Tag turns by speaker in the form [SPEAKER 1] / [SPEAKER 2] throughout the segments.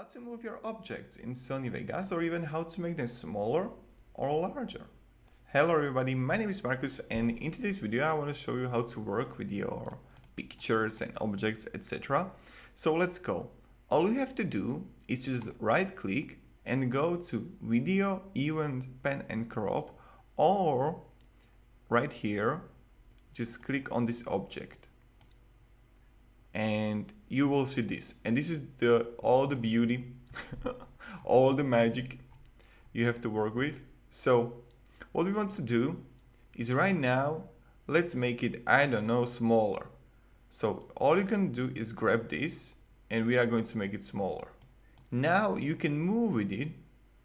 [SPEAKER 1] How to move your objects in SONY VEGAS, or even how to make them smaller or larger. Hello everybody, my name is Marcus, and in today's video I want to show you how to work with your pictures and objects, etc. So let's go. All you have to do is just right click and go to Video, Event, Pen and Crop, or right here just click on this object and you will see this, and this is all the beauty all the magic you have to work with. So what we want to do is right now let's make it, I don't know, smaller. So all you can do is grab this and we are going to make it smaller. Now you can move with it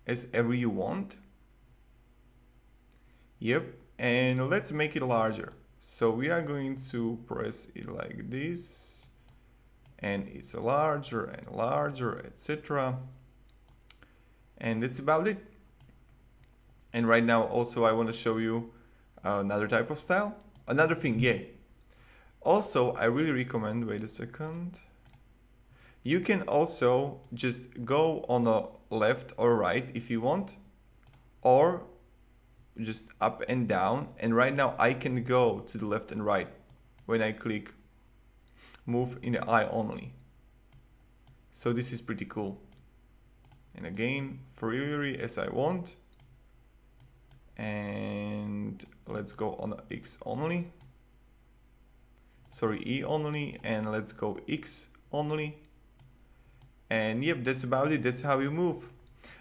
[SPEAKER 1] as ever you want. Yep, and let's make it larger. So we are going to press it like this, and it's larger and larger, etc. And that's about it. And right now also I want to show you another type of style, another thing. Yeah, also I really recommend, wait a second, you can also just go on the left or right if you want, or just up and down. And right now I can go to the left and right when I click move in the eye only. So this is pretty cool. And again, freely as I want. And let's go on X only. Sorry, E only, and let's go X only. And yep, that's about it. That's how you move.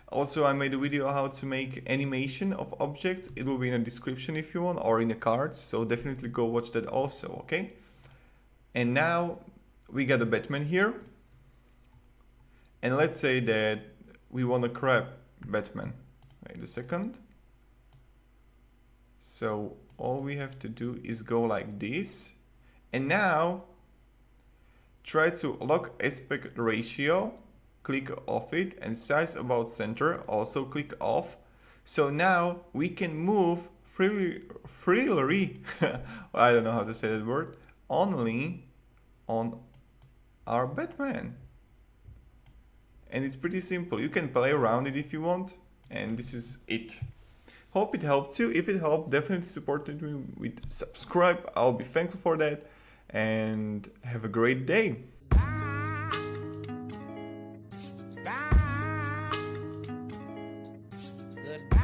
[SPEAKER 1] Also, I made a video how to make animation of objects. It will be in the description if you want, or in the cards. So definitely go watch that also, okay? And now we got a Batman here. And let's say that we want to grab Batman. Wait a second. So all we have to do is go like this. And now try to lock aspect ratio, click off it, and size about center, also click off. So now we can move freely I don't know how to say that word, only on our Batman. And it's pretty simple. You can play around it if you want, and this is it. Hope it helped you. If it helped, definitely support me with subscribe. I'll be thankful for that, and have a great day.
[SPEAKER 2] Goodbye.